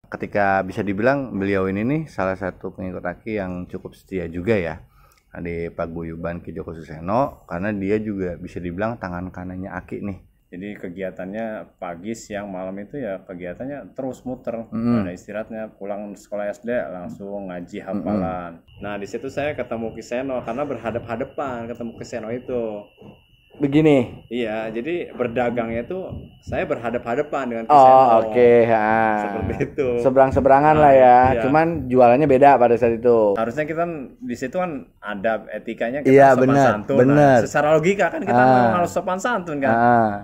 ketika bisa dibilang beliau ini nih salah satu pengikut Aki yang cukup setia juga ya di paguyuban Ki Joko Suseno, karena dia juga bisa dibilang tangan kanannya Aki nih. Jadi kegiatannya pagi, siang, malam itu ya kegiatannya terus muter. Ada istirahatnya, pulang sekolah SD langsung ngaji hafalan. Nah di situ saya ketemu Ki Seno karena berhadap-hadapan ketemu Ki Seno itu. Begini. Iya, jadi berdagangnya itu saya berhadap-hadapan dengan Ki Seno. Oke. Seperti itu. Seberang-seberangan lah ya. Iya. Cuman jualannya beda pada saat itu. Harusnya kita di situ kan ada etikanya, kita Iya, sopan bener, santun. bener. Nah, secara logika kan kita memang harus sopan santun kan.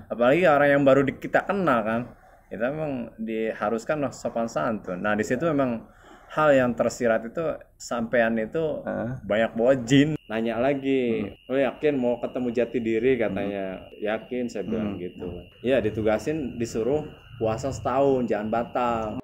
Apalagi orang yang baru kita kenal kan. Kita memang diharuskan sopan santun. Nah, di situ memang hal yang tersirat itu sampean itu banyak bawa jin. Nanya lagi, lo yakin mau ketemu jati diri katanya? Yakin, saya bilang gitu. Ya ditugasin disuruh puasa setahun, jangan batal.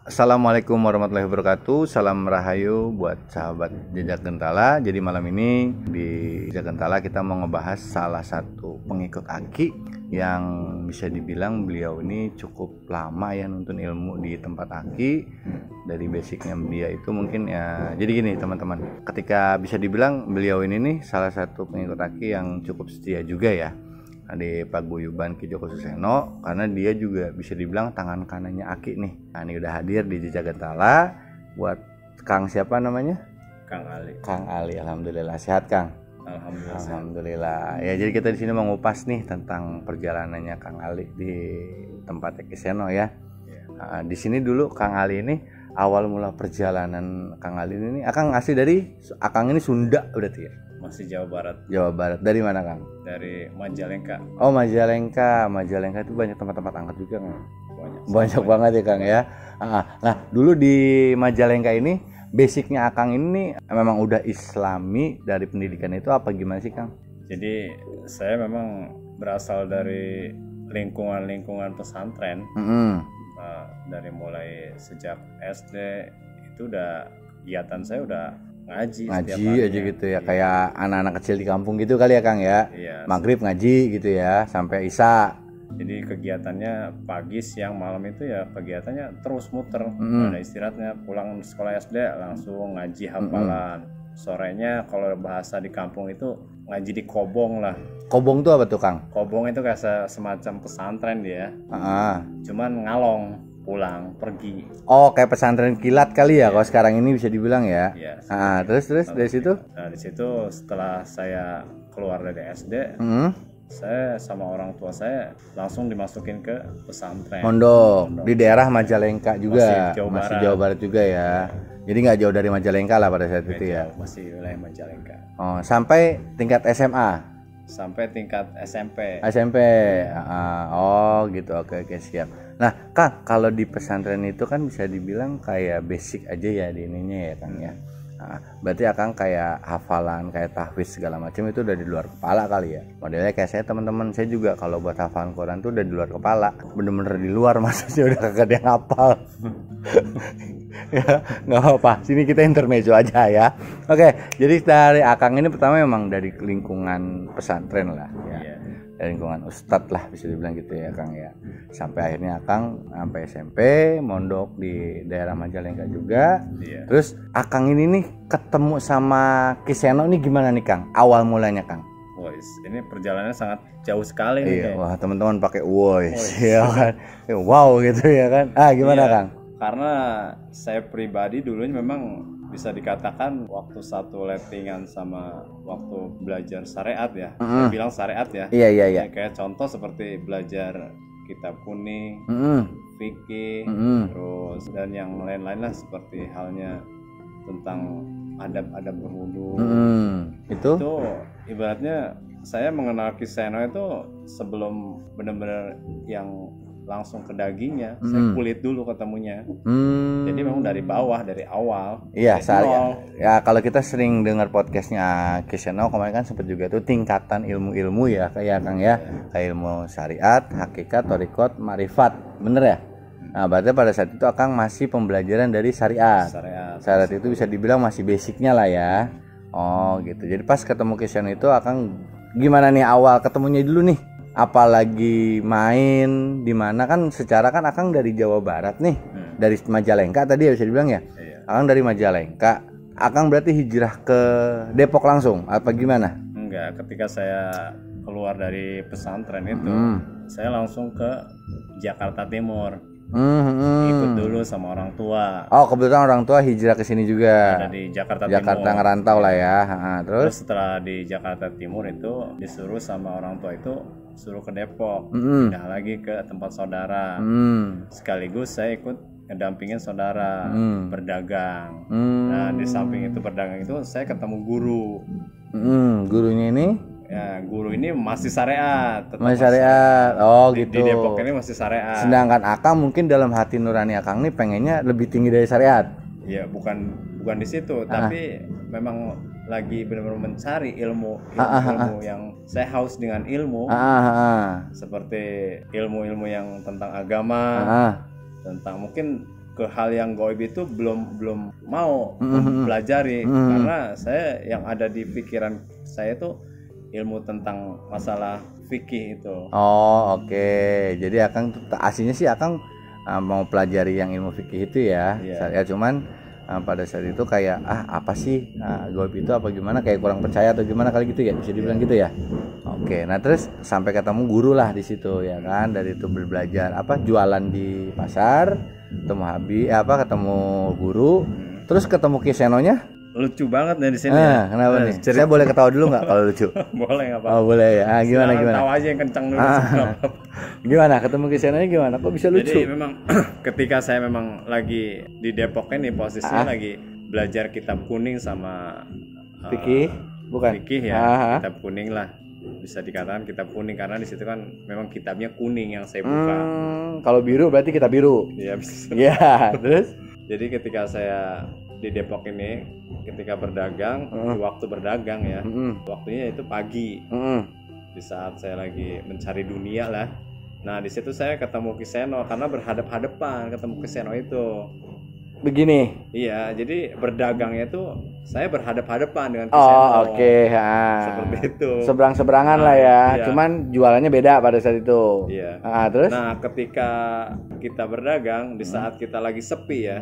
Assalamualaikum warahmatullahi wabarakatuh. Salam rahayu buat sahabat Jejak Gentala. Jadi malam ini di Jejak Gentala kita mau ngebahas salah satu pengikut Aki yang bisa dibilang beliau ini cukup lama ya nuntun ilmu di tempat Aki. Dari basicnya dia itu mungkin ya. Jadi gini teman-teman, ketika bisa dibilang beliau ini nih salah satu pengikut Aki yang cukup setia juga ya di paguyuban Ki Joko Suseno, karena dia juga bisa dibilang tangan kanannya Aki nih. Nah ini udah hadir di Jejak Gentala buat Kang siapa namanya? Kang Ali. Kang Ali. Alhamdulillah sehat Kang. Alhamdulillah. Alhamdulillah. Ya jadi kita di sini mau ngupas nih tentang perjalanannya Kang Ali di tempat Ki Seno ya. Nah, di sini dulu Kang Ali ini awal mula perjalanan Kang Ali ini Akang asli dari Akang ini Sunda berarti ya? Masih Jawa Barat. Jawa Barat. Dari mana Kang? Dari Majalengka. Oh Majalengka. Majalengka itu banyak tempat-tempat angkat juga Kang. Banyak Banyak. banget ya Kang ya. Nah dulu di Majalengka ini basicnya Akang ini memang udah Islami dari pendidikan itu apa gimana sih Kang? Jadi saya memang berasal dari lingkungan pesantren. Dari mulai sejak SD itu udah kegiatan saya udah ngaji setiap harinya. Aja gitu ya, kayak anak-anak kecil di kampung gitu kali ya Kang ya. Iya. Maghrib ngaji gitu ya sampai Isya. Jadi kegiatannya pagi, siang, malam itu ya kegiatannya terus muter. Ada istirahatnya, pulang sekolah SD langsung ngaji hafalan. Sorenya kalau bahasa di kampung itu ngaji di kobong lah. Kobong tuh apa tuh Kang? Kobong itu kayak semacam pesantren dia. Cuman ngalong, pulang, pergi. Oh kayak pesantren kilat kali ya kalau sekarang ini bisa dibilang ya. Iya. Terus dari situ? Nah di situ setelah saya keluar dari SD, saya sama orang tua saya langsung dimasukin ke pesantren. Mondok di daerah Majalengka juga. Masih Jawa Barat juga ya. Jadi nggak jauh dari Majalengka lah pada saat itu ya. Masih wilayah Majalengka. Oh sampai tingkat SMA. Sampai tingkat SMP. Oh gitu, oke siap. Nah Kang, kalau di pesantren itu kan bisa dibilang kayak basic aja ya di ininya ya Kang ya. Berarti Akang kayak hafalan, kayak tahfiz segala macam itu udah di luar kepala kali ya. Modelnya kayak saya, teman-teman saya juga kalau buat hafalan Quran tuh udah di luar kepala, bener-bener di luar, maksudnya udah kagak ada yang hafal. Ya nggak apa-apa, sini kita intermezzo aja ya. Oke, jadi dari Akang ini pertama memang dari lingkungan pesantren lah ya. Dari lingkungan ustadz lah bisa dibilang gitu ya Kang ya. Sampai akhirnya Akang sampai SMP mondok di daerah Majalengka juga. Terus Akang ini nih ketemu sama Ki Seno nih gimana nih Kang? Awal mulanya Kang? Ini perjalanannya sangat jauh sekali nih. Wah teman-teman pakai ya kan. Wow gitu ya kan. Gimana Kang? Karena saya pribadi dulunya memang bisa dikatakan waktu satu lettingan sama waktu belajar syariat ya. Saya bilang syariat ya. Iya. Kayak contoh seperti belajar kitab kuning, fikih, terus dan yang lain-lain lah seperti halnya tentang adab-adab berwudu. Itu ibaratnya saya mengenal Kiseno itu sebelum benar-benar yang langsung ke dagingnya, saya kulit dulu ketemunya. Jadi memang dari bawah, dari awal. Iya, ya kalau kita sering dengar podcastnya Kiseno kemarin kan sempat juga tuh tingkatan ilmu-ilmu ya kayak Kang ya, kayak ilmu syariat, hakikat, thariqat, ma'rifat, bener ya? Nah, berarti pada saat itu Akang masih pembelajaran dari syariat. Syariat itu bisa dibilang masih basicnya lah ya. Oh gitu. Jadi pas ketemu Kiseno itu Akang gimana nih awal ketemunya dulu nih? Apalagi main di mana kan secara kan Akang dari Jawa Barat nih, dari Majalengka tadi ya bisa dibilang ya. Akang dari Majalengka, Akang berarti hijrah ke Depok langsung apa gimana? Enggak, ketika saya keluar dari pesantren itu, saya langsung ke Jakarta Timur. Ikut dulu sama orang tua. Oh kebetulan orang tua hijrah ke sini juga. Ada di Jakarta Timur. Ngerantau lah ya. Terus setelah di Jakarta Timur itu disuruh sama orang tua itu suruh ke Depok, pindah lagi ke tempat saudara. Sekaligus saya ikut ngedampingin saudara berdagang. Nah di samping itu berdagang itu saya ketemu guru. Gurunya ini? Ya, guru ini masih syariat. Masih syariat. Oh gitu. Di Depok ini masih syariat. Sedangkan Akang mungkin dalam hati nurani Akang nih pengennya lebih tinggi dari syariat. Ya bukan di situ, tapi memang lagi benar-benar mencari ilmu yang saya haus dengan ilmu. Seperti ilmu-ilmu yang tentang agama, tentang mungkin ke hal yang gaib itu belum mau mempelajari karena saya yang ada di pikiran saya itu ilmu tentang masalah fikih itu. Oh oke. Jadi Akang aslinya sih Akang mau pelajari yang ilmu fikih itu ya. Ya cuman pada saat itu kayak apa sih gaib itu apa gimana, kayak kurang percaya atau gimana kali gitu ya, bisa dibilang gitu ya. Oke. Nah terus sampai ketemu guru lah di situ ya kan, dari itu belajar jualan di pasar, ketemu guru, terus ketemu Kisenonya. Lucu banget nih di sini. Kenapa nih? Saya boleh ketawa dulu nggak kalau lucu? Boleh nggak apa-apa. Oh boleh ya. Gimana? Tawa aja yang kencang dulu. Gimana? Ketemu Kisenonya gimana? Kok bisa lucu? Jadi memang ketika saya memang lagi di Depok ini posisinya lagi belajar kitab kuning sama fikih, bukan? Fikih ya, kitab kuning lah. Bisa dikatakan kitab kuning karena di situ kan memang kitabnya kuning yang saya buka. Kalau biru berarti kitab biru. Iya bisa. Iya. Terus? Jadi ketika saya di Depok ini, ketika berdagang, di waktu berdagang ya, waktunya itu pagi. Di saat saya lagi mencari dunia lah. Nah di situ saya ketemu Kiseno karena berhadap-hadapan ketemu Kiseno itu. Begini. Iya, jadi berdagangnya itu saya berhadap-hadapan dengan Kiseno. Oh oke. Seperti itu. Seberang-seberangan lah ya. Iya. Cuman jualannya beda pada saat itu. Iya. Terus? Nah ketika kita berdagang di saat kita lagi sepi ya,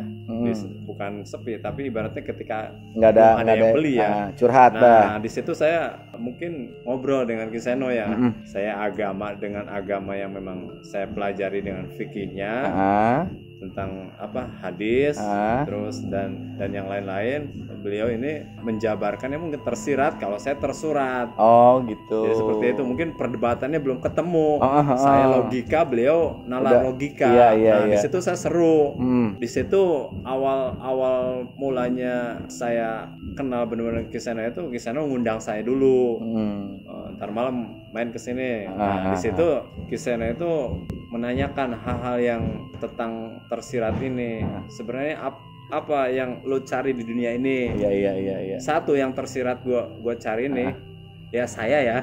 bukan sepi tapi ibaratnya ketika nggak ada yang beli ya, curhat. Nah di situ saya mungkin ngobrol dengan Kiseno ya. Saya dengan agama yang memang saya pelajari dengan fikihnya. Tentang hadis, terus dan yang lain-lain. Beliau ini menjabarkannya mungkin tersirat, kalau saya tersurat. Oh gitu. Jadi seperti itu, mungkin perdebatannya belum ketemu. Saya logika, beliau nalar logika. Nah di situ saya seru. Di situ awal mulanya saya kenal benar-benar Kiseno itu, Kiseno ngundang saya dulu. Ntar malam main kesini. Nah di situ Kiseno itu menanyakan hal-hal yang tentang tersirat ini. Sebenarnya apa yang lo cari di dunia ini? Iya. Satu yang tersirat gua cari ini ya saya ya.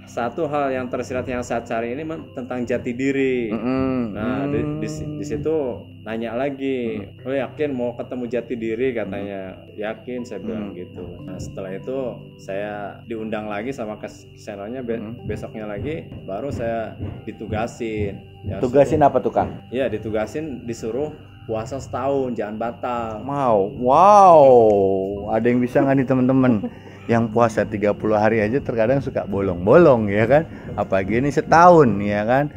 Satu hal yang tersirat yang saya cari ini tentang jati diri. Nah di situ nanya lagi, lo yakin mau ketemu jati diri? Katanya yakin, saya bilang gitu. Nah setelah itu saya diundang lagi sama Kisenonya besoknya lagi, baru saya ditugasin. Tugasin apa tuh Kang? Iya ditugasin, disuruh puasa setahun, jangan batal. Wow, ada yang bisa nggak nih teman-teman? Yang puasa 30 hari aja terkadang suka bolong-bolong ya kan? Apalagi ini setahun ya kan?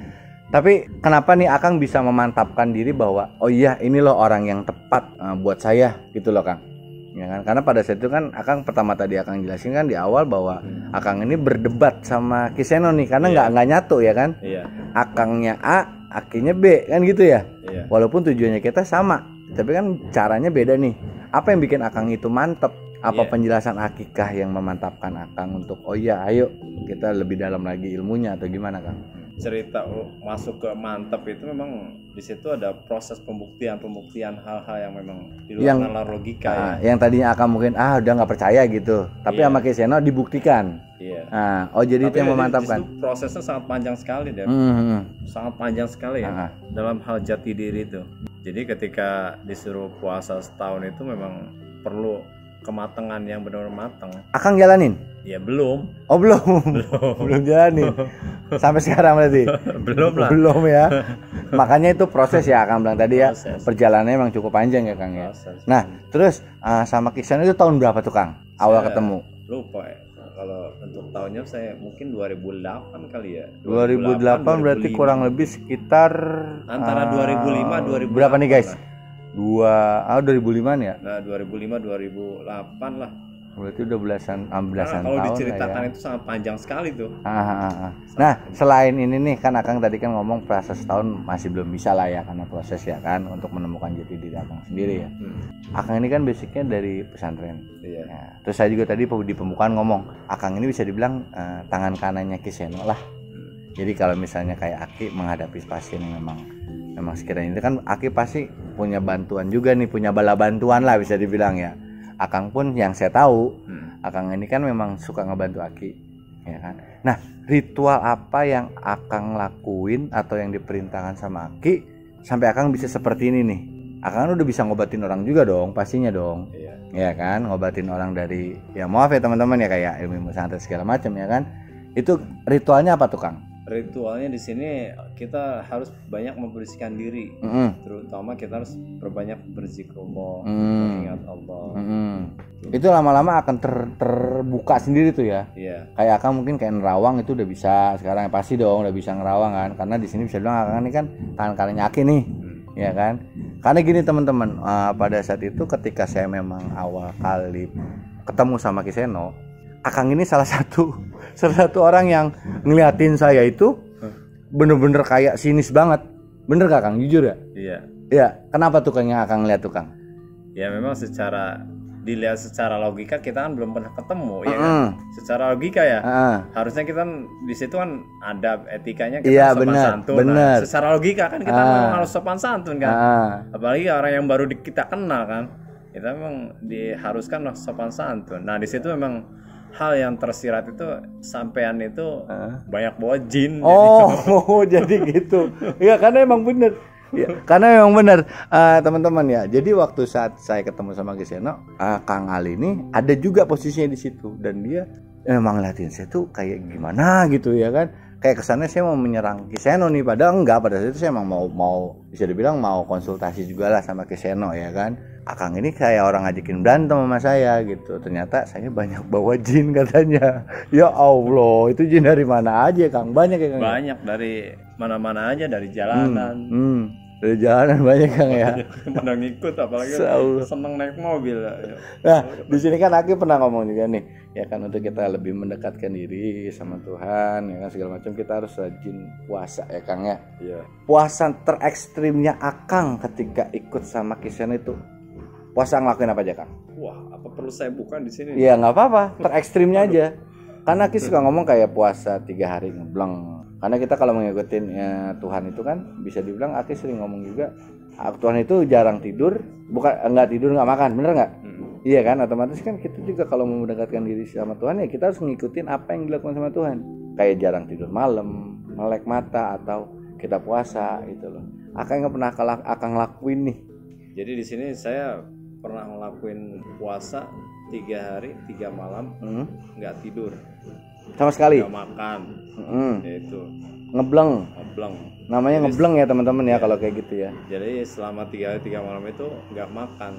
Tapi kenapa nih Akang bisa memantapkan diri bahwa oh iya ini loh orang yang tepat buat saya gitu loh Kang? Ya kan? Karena pada saat itu kan Akang pertama tadi Akang jelasin kan di awal bahwa Akang ini berdebat sama Kiseno nih karena nggak nyatu ya kan? Akangnya A, akhirnya B kan gitu ya? Walaupun tujuannya kita sama, tapi kan caranya beda nih. Apa yang bikin Akang itu mantep Apa penjelasan akikah yang memantapkan Akang untuk oh iya ayo kita lebih dalam lagi ilmunya atau gimana Kang? Cerita masuk ke mantap itu memang di situ ada proses pembuktian hal-hal yang memang di luar nalar logika ya. Yang tadinya Akang mungkin udah nggak percaya gitu, tapi sama Kiseno dibuktikan. Iya. Jadi itu yang memantapkan. Itu prosesnya sangat panjang sekali deh. Sangat panjang sekali ya dalam hal jati diri itu. Jadi ketika disuruh puasa setahun itu memang perlu kematangan yang benar-benar matang. Akang jalanin? Ya belum. Oh belum. Belum jalanin. Sampai sekarang berarti? Belum lah. Belum ya. Makanya itu proses ya Akang bilang tadi ya. Perjalanannya memang cukup panjang ya Kang ya. Nah terus sama Kiseno itu tahun berapa tuh Kang? Awal ketemu? Lupa ya. Kalau untuk tahunnya saya mungkin 2008 kali ya. 2008 berarti kurang lebih sekitar antara 2005 2008. Berapa nih guys? 2005 ya? Nah 2005 2008 lah. Berarti udah belasan tahun. Kalau diceritakan ya. Itu sangat panjang sekali tuh. Nah selain ini nih kan Akang tadi kan ngomong proses setahun masih belum bisa lah ya karena proses ya kan untuk menemukan jati diri Akang sendiri ya. Akang ini kan basicnya dari pesantren. Iya. Ya, terus saya juga tadi di pembukaan ngomong Akang ini bisa dibilang tangan kanannya Kiseno lah. Jadi kalau misalnya kayak Aki menghadapi pasien yang memang sekiranya itu kan Aki pasti punya bantuan juga nih, punya bala bantuan lah bisa dibilang ya. Akang pun yang saya tahu, Akang ini kan memang suka ngebantu Aki, ya kan. Nah, ritual apa yang Akang lakuin atau yang diperintahkan sama Aki sampai Akang bisa seperti ini nih? Akang udah bisa ngobatin orang juga dong, pastinya dong, ya kan, ngobatin orang dari, ya maaf ya teman-teman ya kayak ilmu santet segala macam ya kan. Itu ritualnya apa tuh Kang? Ritualnya di sini kita harus banyak membersihkan diri, terutama kita harus berbanyak berzikrullah, mengingat Allah. Itu lama-lama akan terbuka sendiri tuh ya. Kayak Akang mungkin kayak nerawang itu udah bisa sekarang pasti dong udah bisa nerawang kan, karena di sini bisa bilang Akang ini kan tangan kanannya Aki nih, ya kan. Karena gini teman-teman, pada saat itu ketika saya memang awal kali ketemu sama Kiseno, Akang ini salah satu orang yang ngeliatin saya itu bener-bener kayak sinis banget. Bener gak Kang? Jujur ya? Iya. Iya. Kenapa tuh Kang yang Akang ngeliat tuh Kang? Ya memang dilihat secara logika kita kan belum pernah ketemu ya kan? Secara logika ya harusnya kita di situ kan ada etikanya kita sopan santun. Bener. Nah, secara logika kan kita memang harus sopan santun kan. Apalagi orang yang baru kita kenal kan. Kita memang diharuskan sopan santun. Nah di situ memang hal yang tersirat itu sampean itu banyak bawa jin. Jadi gitu. Ya karena emang bener. Ya, karena memang benar teman-teman ya. Jadi waktu saat saya ketemu sama Kiseno, Kang Ali ini ada juga posisinya di situ dan dia memang ngeliatin saya tuh kayak gimana gitu ya kan. Kayak kesannya saya mau menyerang Kiseno nih, padahal enggak. Pada saat itu saya emang mau bisa dibilang mau konsultasi juga lah sama Kiseno ya kan. Akang ini kayak orang ngajakin berantem sama saya gitu. Ternyata saya banyak bawa jin katanya. Ya Allah, itu jin dari mana aja Kang? Banyak ya Kang? Banyak dari mana-mana aja, dari jalanan. Dari jalanan banyak Kang ya. Pada ngikut apalagi seneng naik mobil. Nah, di sini kan Aki pernah ngomong juga nih, ya kan untuk kita lebih mendekatkan diri sama Tuhan, ya kan segala macam kita harus rajin puasa ya Kang ya. Iya. Puasa terekstrimnya Akang ketika ikut sama Kiseno itu. Puasa ngelakuin apa aja Kang? Wah, apa perlu saya buka di sini? Iya nggak apa-apa, terekstrimnya aja. Karena Aki suka ngomong kayak puasa 3 hari ngebleng. Karena kita kalau mengikutin Tuhan itu kan bisa dibilang Aki sering ngomong juga Tuhan itu jarang tidur, bukan nggak tidur nggak makan, bener nggak? Iya kan, otomatis kan kita juga kalau mau mendekatkan diri sama Tuhan ya kita harus ngikutin apa yang dilakukan sama Tuhan. Kayak jarang tidur malam, melek mata atau kita puasa gitu loh. Akang nggak pernah Akang ngelakuin nih. Jadi di sini saya pernah ngelakuin puasa 3 hari 3 malam nggak tidur sama sekali, nggak makan, yaitu ngebleng. Namanya ngebleng ya teman-teman ya kalau kayak gitu ya. Jadi selama 3 hari 3 malam itu nggak makan,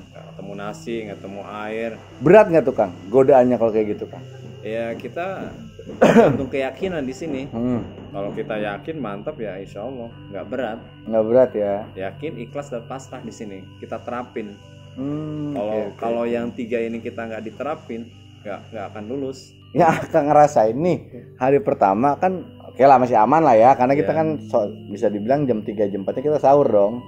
nggak ketemu nasi, nggak ketemu air. Berat nggak tuh Kang godaannya kalau kayak gitu Kang? Ya kita tergantung keyakinan di sini. Kalau kita yakin mantap ya insya Allah nggak berat. Nggak berat ya. Yakin, ikhlas dan pasrah di sini kita terapin. Kalau yang 3 ini kita nggak diterapin nggak akan lulus. Ya Kang ngerasain nih hari pertama kan oke lah masih aman lah ya karena kita kan bisa dibilang jam 3 jam 4 kita sahur dong.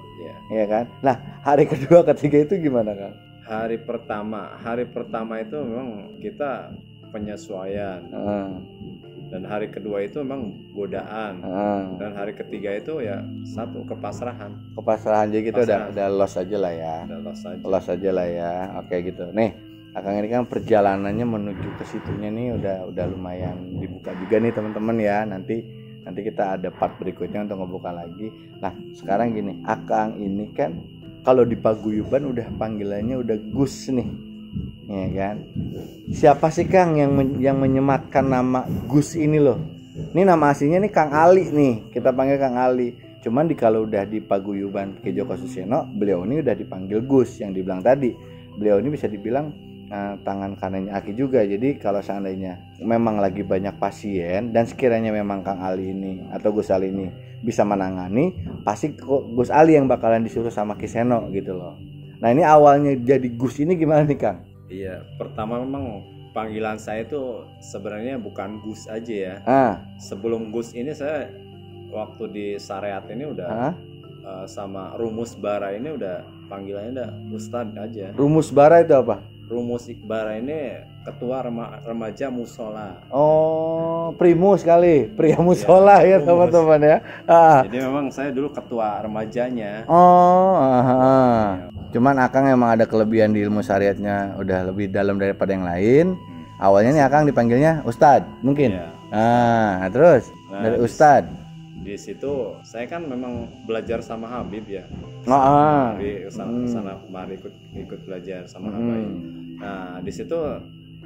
Iya kan. Nah hari kedua ketiga itu gimana Kang? Hari pertama itu memang kita penyesuaian. Dan hari kedua itu memang godaan. Dan hari ketiga itu ya satu kepasrahan aja gitu. Udah loss aja lah ya. Loss aja lah ya. Oke gitu. Nih Akang ini kan perjalanannya menuju ke situnya nih udah lumayan dibuka juga nih teman-teman ya. Nanti kita ada part berikutnya untuk ngebuka lagi. Nah sekarang gini, Akang ini kan kalau di paguyuban udah panggilannya udah Gus nih, ya kan? Siapa sih Kang yang menyematkan nama Gus ini loh? Ini nama aslinya nih Kang Ali nih, kita panggil Kang Ali. Cuman kalau udah di paguyuban Ki Joko Suseno, beliau ini udah dipanggil Gus yang dibilang tadi. Beliau ini bisa dibilang tangan kanannya Aki juga. Jadi kalau seandainya memang lagi banyak pasien dan sekiranya memang Kang Ali ini atau Gus Ali ini bisa menangani, pasti Gus Ali yang bakalan disuruh sama Ki Seno gitu loh. Nah ini awalnya jadi Gus ini gimana nih Kang? Iya, pertama memang panggilan saya itu sebenarnya bukan Gus aja ya. Sebelum Gus ini saya waktu di syariat ini udah sama Rumus Bara ini udah panggilannya udah Ustadz aja. Rumus Bara itu apa? Rumus Bara ini ketua remaja musola. Oh, primus kali, pria musola ya teman-teman ya. Jadi memang saya dulu ketua remajanya. Cuman Akang emang ada kelebihan di ilmu syariatnya udah lebih dalam daripada yang lain. Awalnya nih Akang dipanggilnya Ustadz mungkin. Terus dari Ustadz. Di situ saya kan memang belajar sama Habib ya. Di sana kemarin ikut belajar sama Habib. Nah di situ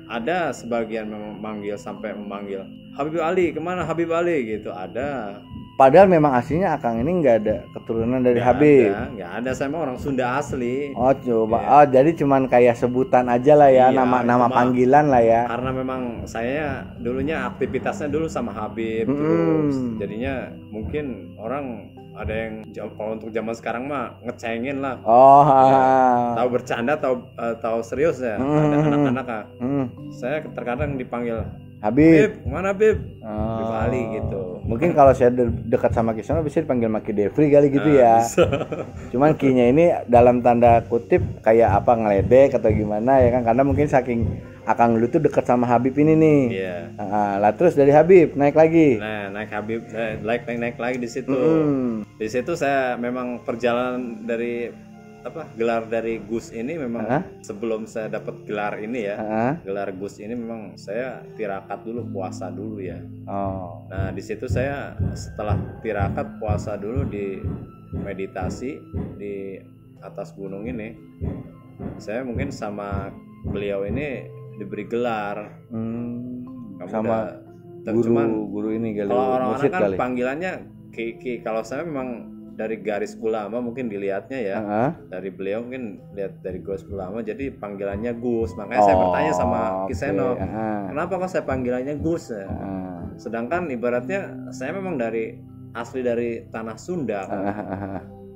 ada sebagian memanggil sampai memanggil Habib Ali, kemana Habib Ali gitu, ada. Padahal memang aslinya Akang ini nggak ada keturunan dari Habib. Nggak ada, saya mah orang Sunda asli. Oh coba, jadi cuman kayak sebutan aja lah ya, nama panggilan lah ya. Karena memang saya dulunya aktivitasnya dulu sama Habib terus, jadinya mungkin orang ada yang kalau untuk zaman sekarang mah ngecengin lah. Tahu bercanda, tahu serius ya. Ada anak-anak saya terkadang dipanggil Habib, mana Habib? Habib Ali gitu. Mungkin kalau saya dekat sama Ki Seno bisa dipanggil Maki Devri kali gitu ya. Cuman Ki-nya ini dalam tanda kutip kayak apa, ngeledek atau gimana ya kan, karena mungkin saking Akang dulu tuh dekat sama Habib ini nih. Lah terus dari Habib naik lagi. Nah, naik Habib naik lagi di situ. Di situ saya memang perjalanan dari gelar dari Gus ini memang sebelum saya dapat gelar ini ya, gelar Gus ini memang saya tirakat dulu, puasa dulu ya. Nah di situ saya setelah tirakat puasa dulu di meditasi di atas gunung ini, saya mungkin sama beliau ini diberi gelar. Sama guru ini kali. Kalau orang-orang kan panggilannya Ki. Kalau saya memang dari garis ulama mungkin dilihatnya ya, dari beliau mungkin lihat dari garis ulama jadi panggilannya Gus. Makanya saya bertanya sama Ki Seno, kenapa kok saya panggilannya Gus ya? Sedangkan ibaratnya saya memang asli dari tanah Sunda kan.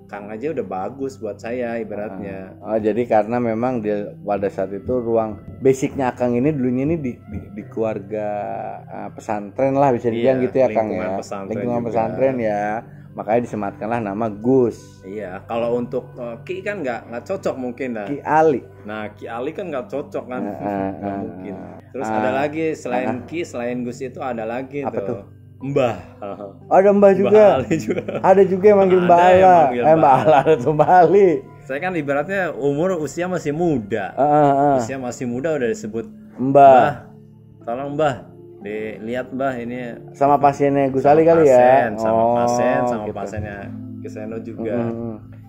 Kang aja udah bagus buat saya ibaratnya. Jadi karena memang pada saat itu ruang basicnya Kang ini dulunya ini di keluarga pesantren lah bisa dibilang gitu ya Kang ya. Lingkungan pesantren ya. Makanya disematkanlah nama Gus. Iya, kalau untuk Ki kan nggak cocok mungkin lah. Ki Ali. Nah, Ki Ali kan nggak cocok kan, nggak mungkin. Terus ada lagi selain Ki, selain Gus itu ada lagi tuh. Mbah. Ada Mbah juga. Mbah Ali juga. Ada juga yang manggil Mbah Ala. Mbah Ala atau Mbah Ali. Saya kan ibaratnya usia masih muda. Usia masih muda udah disebut Mbah. Tolong Mbah. Dilihat Mbah ini sama pasiennya Gus Ali kali ya. Sama gitu. Pasiennya Ki Seno juga.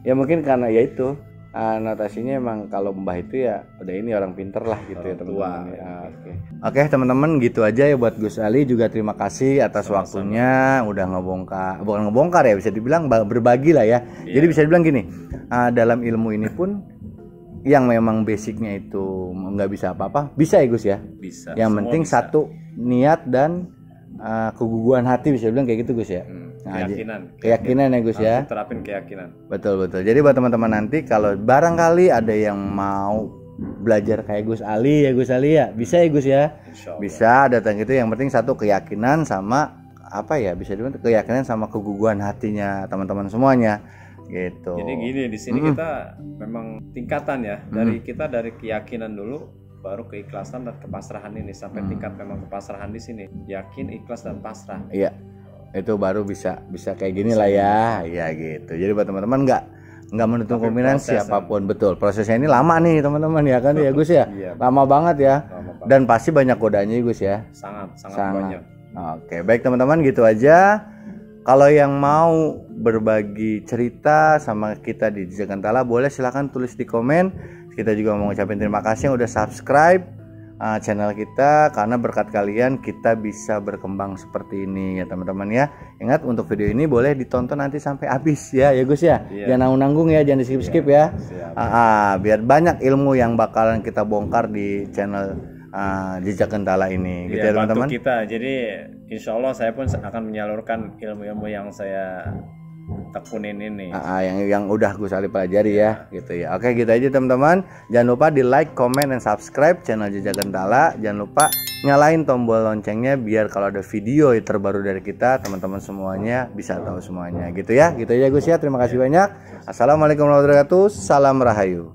Ya mungkin karena ya itu notasinya emang kalau Mbah itu ya udah ini orang pinter lah gitu ya teman-teman. Oke teman-teman gitu aja ya buat Gus Ali, juga terima kasih atas waktunya udah bukan ngebongkar ya, bisa dibilang berbagi lah ya. Jadi bisa dibilang gini, dalam ilmu ini pun yang memang basicnya itu nggak bisa apa-apa bisa ya Gus ya. Bisa. Yang penting bisa. Satu niat dan keguguran hati, bisa bilang kayak gitu Gus ya. Keyakinan ya Gus ya. Terapin keyakinan. Betul. Jadi buat teman-teman nanti kalau barangkali ada yang mau belajar kayak Gus Ali ya, bisa ya Gus ya. Bisa datang gitu. Yang penting satu keyakinan sama bisa dibilang keyakinan sama keguguran hatinya teman-teman semuanya. gitu. Jadi gini, di sini kita memang tingkatan ya, dari keyakinan dulu, baru keikhlasan dan kepasrahan ini sampai tingkat memang kepasrahan di sini, yakin, ikhlas dan pasrah. Iya, itu baru bisa kayak gini lah ya, ya gitu. Jadi buat teman-teman nggak menutup kombinasi apapun, betul. Prosesnya ini lama nih teman-teman ya kan ya Gus ya, lama banget ya, dan pasti banyak godanya Gus ya. Sangat banyak. Oke, baik teman-teman, gitu aja. Kalau yang mau berbagi cerita sama kita di Jejak Gentala, boleh silahkan tulis di komen. Kita juga mau ngucapin terima kasih yang udah subscribe channel kita, karena berkat kalian kita bisa berkembang seperti ini ya teman-teman ya. Ingat, untuk video ini boleh ditonton nanti sampai habis ya Gus ya. Jangan nanggung ya, jangan di skip ya. Biar banyak ilmu yang bakalan kita bongkar di channel Jejak Gentala ini gitu ya teman-teman. Kita, jadi insya Allah saya pun akan menyalurkan ilmu-ilmu yang saya tekunin ini. Yang udah Gus Ali pelajari ya gitu ya. Oke, gitu aja teman-teman. Jangan lupa di like, comment, dan subscribe channel Jejak Gentala. Jangan lupa nyalain tombol loncengnya biar kalau ada video terbaru dari kita, teman-teman semuanya bisa tahu semuanya gitu ya. Gitu aja Gus ya. Terima kasih banyak. Assalamualaikum warahmatullahi wabarakatuh. Salam Rahayu.